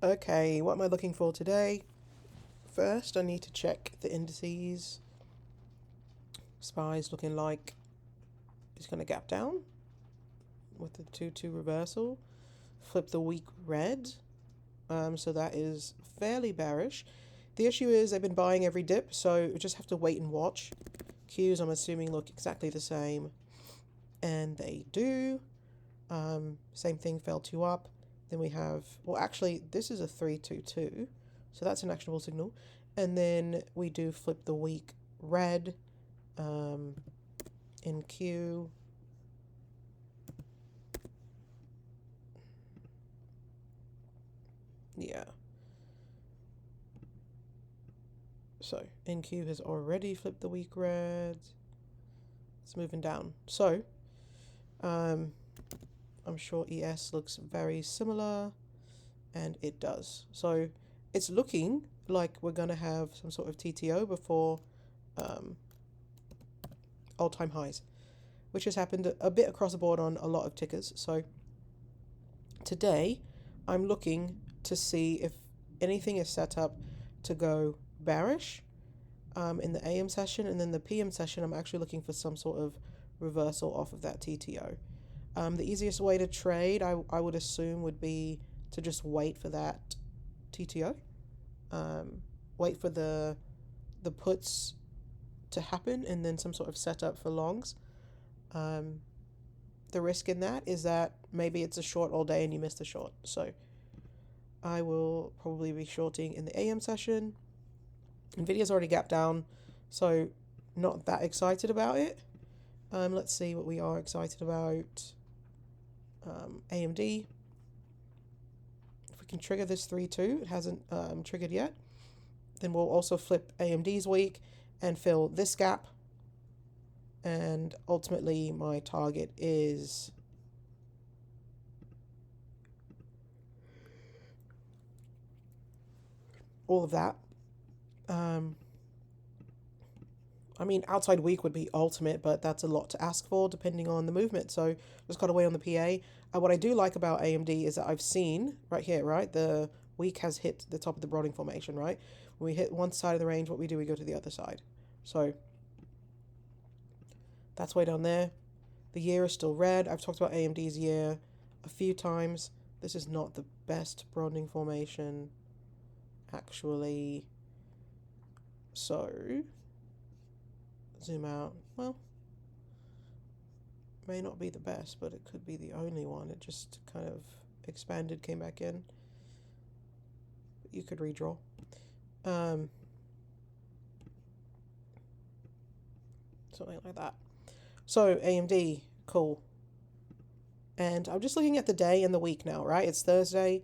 Okay, what am I looking for today? First, I need to check the indices. SPY's looking like it's going to gap down with the 2-2 reversal. Flip the week red. So that is fairly bearish. The issue is I've been buying every dip, so we just have to wait and watch. Qs, I'm assuming, look exactly the same. And they do. Same thing, fell 2 up. Then we have, well, actually, this is a 3-2-2. So that's an actionable signal. And then we do flip the week red in Q. Yeah. So NQ has already flipped the week red. It's moving down. So I'm sure ES looks very similar, and it does. So it's looking like we're going to have some sort of TTO before all-time highs, which has happened a bit across the board on a lot of tickers. So today I'm looking to see if anything is set up to go bearish in the AM session, and then the PM session I'm actually looking for some sort of reversal off of that TTO. The easiest way to trade I would assume would be to just wait for that TTO, wait for the puts to happen, and then some sort of setup for longs. The risk in that is that maybe it's a short all day and you missed the short. So I will probably be shorting in the AM session. Nvidia's already gapped down, so not that excited about it. Let's see what we are excited about. AMD. If we can trigger this 3-2, it hasn't triggered yet. Then we'll also flip AMD's week and fill this gap. And ultimately, my target is all of that. I mean, outside week would be ultimate, but that's a lot to ask for depending on the movement. So just got to wait on the PA. What I do like about AMD is that I've seen right here, right? The week has hit the top of the broadening formation, right? When we hit one side of the range, what we do, we go to the other side. So that's way down there. The year is still red. I've talked about AMD's year a few times. This is not the best broadening formation, actually. So zoom out. Well, may not be the best, but it could be the only one. It just kind of expanded, came back in. You could redraw. Something like that. So AMD, cool. And I'm just looking at the day and the week now, right? It's Thursday.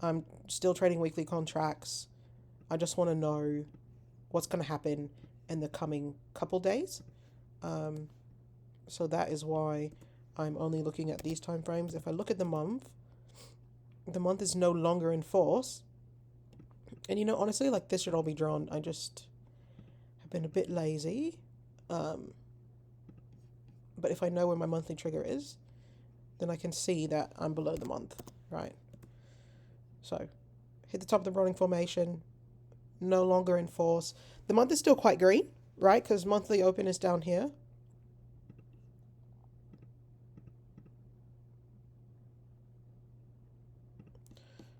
I'm still trading weekly contracts. I just want to know what's going to happen in the coming couple days. So that is why I'm only looking at these time frames. If I look at the month is no longer in force. And honestly, like, this should all be drawn. I just have been a bit lazy. But if I know where my monthly trigger is, then I can see that I'm below the month, right? So hit the top of the broadening formation, no longer in force. The month is still quite green, right? Because monthly open is down here.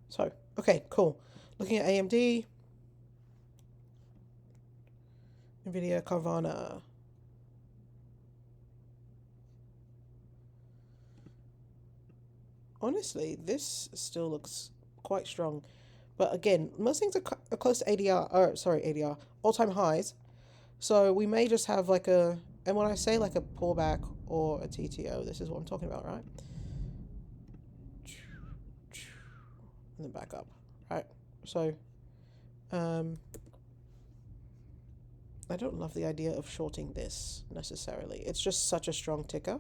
So, okay, cool. Looking at AMD, Nvidia, Carvana. Honestly, this still looks quite strong. But again, most things are close to ADR, all-time highs. So we may just have like and when I say like a pullback or a TTO, this is what I'm talking about, right? And then back up, right? So, I don't love the idea of shorting this necessarily. It's just such a strong ticker.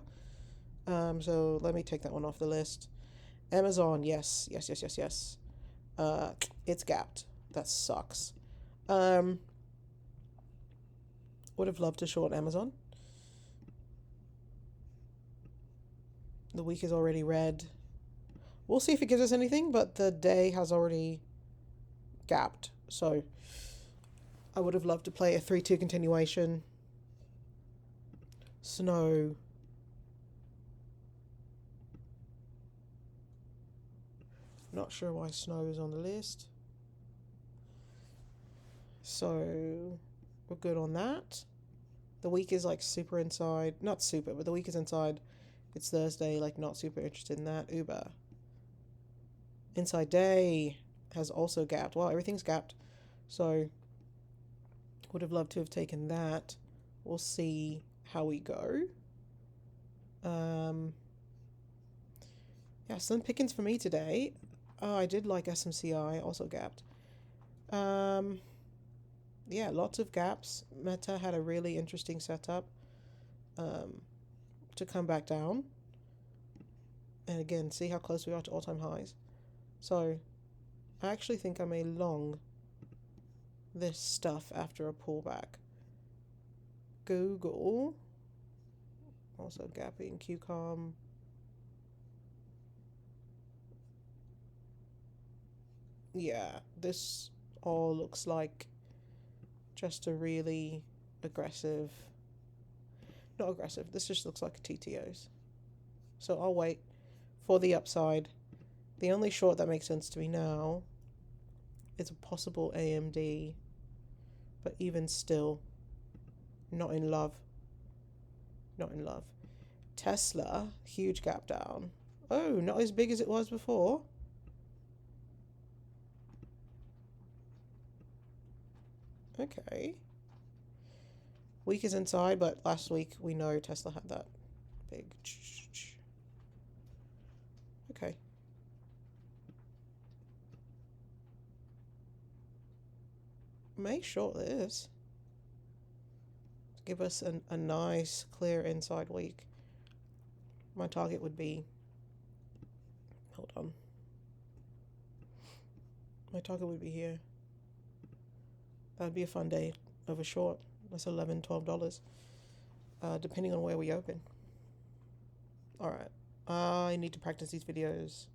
So let me take that one off the list. Amazon, yes. It's gapped. That sucks. Would have loved to short Amazon. The week is already red. We'll see if it gives us anything, but the day has already gapped. So I would have loved to play a 3-2 continuation. Snow. Not sure why snow is on the list. So we're good on that. The week is like super inside. Not super, but the week is inside. It's Thursday, like not super interested in that. Uber. Inside day has also gapped. Well, everything's gapped. So would have loved to have taken that. We'll see how we go. Yeah, slim pickings for me today. Oh, I did like SMCI, also gapped. Yeah, lots of gaps. Meta had a really interesting setup to come back down. And again, see how close we are to all-time highs. So I actually think I may long this stuff after a pullback. Google, also gapping. QCOM. Yeah, this all looks like just a really aggressive, not aggressive, this just looks like a TTOs. So I'll wait for the upside. The only short that makes sense to me now is a possible AMD, but even still, not in love. Not in love. Tesla, huge gap down. Oh, not as big as it was before. Okay. Week is inside, but last week we know Tesla had that big. Okay. May short this. Give us a nice, clear inside week. My target would be. Hold on. My target would be here. That would be a fun day of a short. That's $11, $12. Depending on where we open. Alright. I need to practice these videos.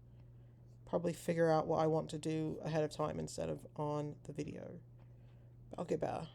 Probably figure out what I want to do ahead of time instead of on the video. I'll get better.